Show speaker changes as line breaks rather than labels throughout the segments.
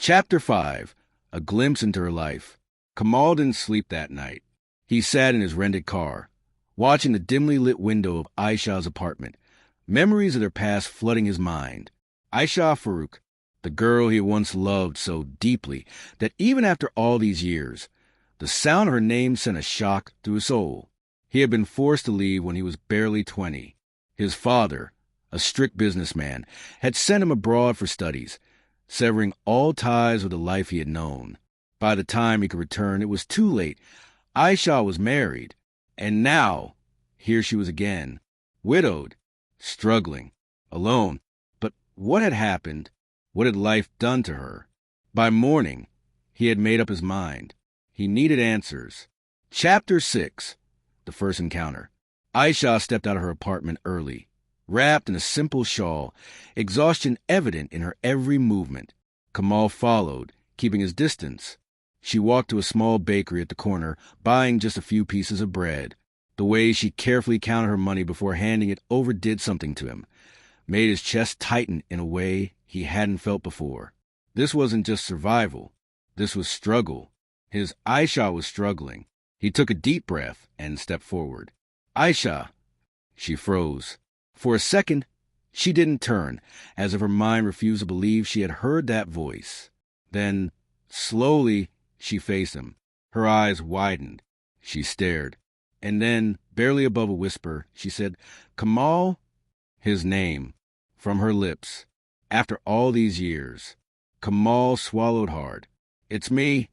Chapter 5. A Glimpse into Her Life. Kamal didn't sleep that night. He sat in his rented car, watching the dimly lit window of Ayesha's apartment, memories of their past flooding his mind. Ayesha Farouk, the girl he had once loved so deeply that even after all these years, the sound of her name sent a shock through his soul. He had been forced to leave when he was barely 20. His father, a strict businessman, had sent him abroad for studies, severing all ties with the life he had known. By the time he could return, it was too late. Ayesha was married, and now, here she was again, widowed, struggling, alone. But what had happened? What had life done to her? By morning, he had made up his mind. He needed answers. Chapter 6. The First Encounter. Ayesha stepped out of her apartment early, wrapped in a simple shawl, exhaustion evident in her every movement. Kamal followed, keeping his distance. She walked to a small bakery at the corner, buying just a few pieces of bread. The way she carefully counted her money before handing it over did something to him, made his chest tighten in a way he hadn't felt before. This wasn't just survival. This was struggle. His Ayesha was struggling. He took a deep breath and stepped forward. Ayesha. She froze. For a second, she didn't turn, as if her mind refused to believe she had heard that voice. Then, slowly, she faced him. Her eyes widened. She stared. And then, barely above a whisper, she said, "Kamal?" His name, from her lips. After all these years. Kamal swallowed hard. "It's me."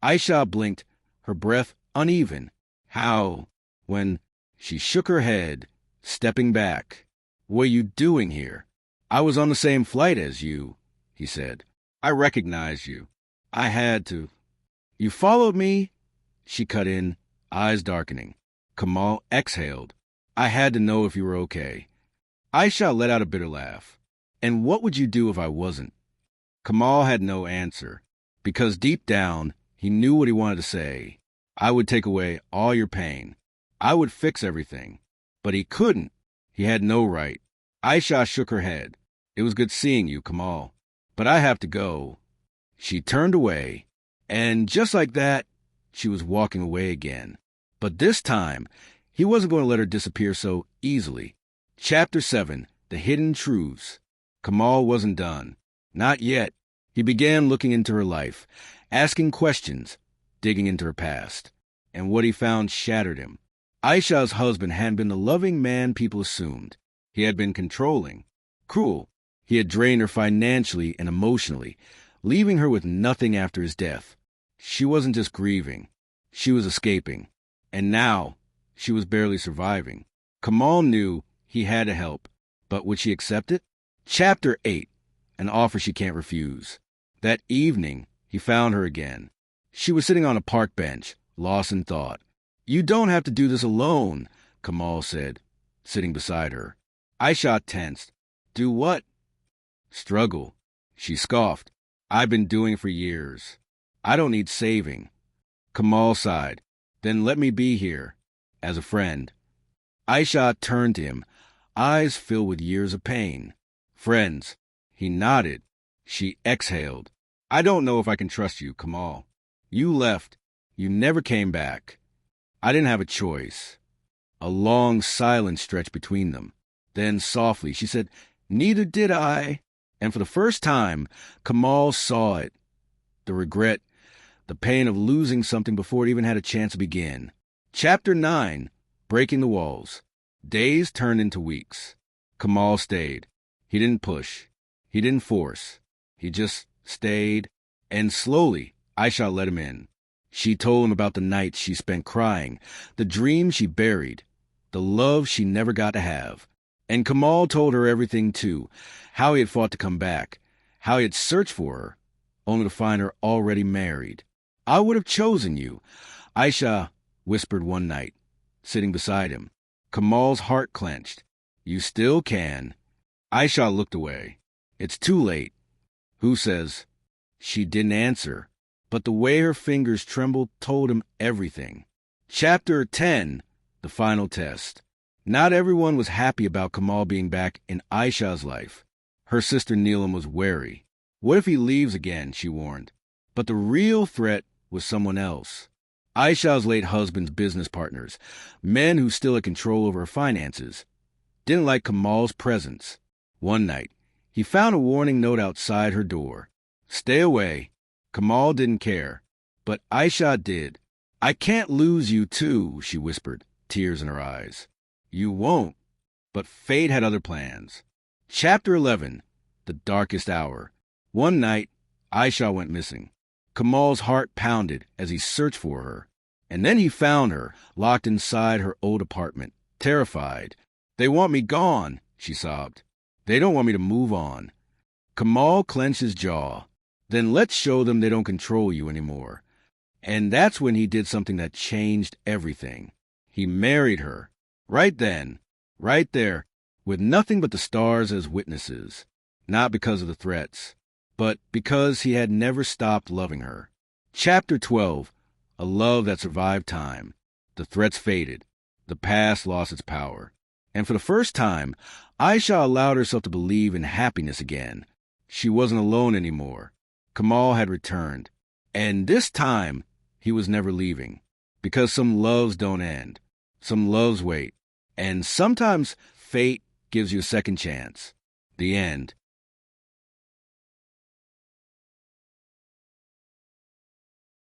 Ayesha blinked, her breath uneven. "How?" When she shook her head, stepping back. "What are you doing here?" "I was on the same flight as you," he said. "I recognized you. I had to." "You followed me?" She cut in, eyes darkening. Kamal exhaled. "I had to know if you were okay." Ayesha let out a bitter laugh. "And what would you do if I wasn't?" Kamal had no answer, because deep down, he knew what he wanted to say. "I would take away all your pain. I would fix everything." But he couldn't. He had no right. Ayesha shook her head. "It was good seeing you, Kamal. But I have to go." She turned away, and just like that, she was walking away again. But this time, he wasn't going to let her disappear so easily. Chapter 7. The Hidden Truths. Kamal wasn't done. Not yet. He began looking into her life, asking questions, digging into her past. And what he found shattered him. Ayesha's husband hadn't been the loving man people assumed. He had been controlling, cruel. He had drained her financially and emotionally, leaving her with nothing after his death. She wasn't just grieving. She was escaping. And now, she was barely surviving. Kamal knew he had to help, but would she accept it? Chapter 8. An Offer She Can't Refuse. That evening, he found her again. She was sitting on a park bench, lost in thought. "You don't have to do this alone," Kamal said, sitting beside her. Ayesha tensed. "Do what?" "Struggle." She scoffed. "I've been doing it for years. I don't need saving." Kamal sighed. "Then let me be here, as a friend." Ayesha turned to him, eyes filled with years of pain. "Friends." He nodded. She exhaled. "I don't know if I can trust you, Kamal. You left. You never came back. I didn't have a choice." A long silence stretched between them. Then softly she said, "Neither did I." And for the first time, Kamal saw it. The regret, the pain of losing something before it even had a chance to begin. Chapter 9. Breaking the Walls. Days turned into weeks. Kamal stayed. He didn't push. He didn't force. He just stayed. And slowly, Ayesha let him in. She told him about the nights she spent crying, the dreams she buried, the love she never got to have. And Kamal told her everything too, how he had fought to come back, how he had searched for her, only to find her already married. "I would have chosen you," Ayesha whispered one night, sitting beside him. Kamal's heart clenched. "You still can." Ayesha looked away. "It's too late." "Who says?" She didn't answer, but the way her fingers trembled told him everything. Chapter 10. The Final Test. Not everyone was happy about Kamal being back in Ayesha's life. Her sister Neelam was wary. What if he leaves again, she warned. But the real threat was someone else. Ayesha's late husband's business partners, men who still had control over her finances, didn't like Kamal's presence. One night, he found a warning note outside her door. Stay away. Kamal didn't care, but Ayesha did. I can't lose you too, she whispered, tears in her eyes. You won't. But fate had other plans. Chapter 11, The Darkest Hour. One night, Ayesha went missing. Kamal's heart pounded as he searched for her. And then he found her, locked inside her old apartment, terrified. They want me gone, she sobbed. They don't want me to move on. Kamal clenched his jaw. Then let's show them they don't control you anymore. And that's when he did something that changed everything. He married her. Right then. Right there. With nothing but the stars as witnesses. Not because of the threats, but because he had never stopped loving her. Chapter 12. A love that survived time. The threats faded. The past lost its power. And for the first time, Ayesha allowed herself to believe in happiness again. She wasn't alone anymore. Kamal had returned. And this time, he was never leaving. Because some loves don't end. Some loves wait. And sometimes fate gives you a second chance. The end.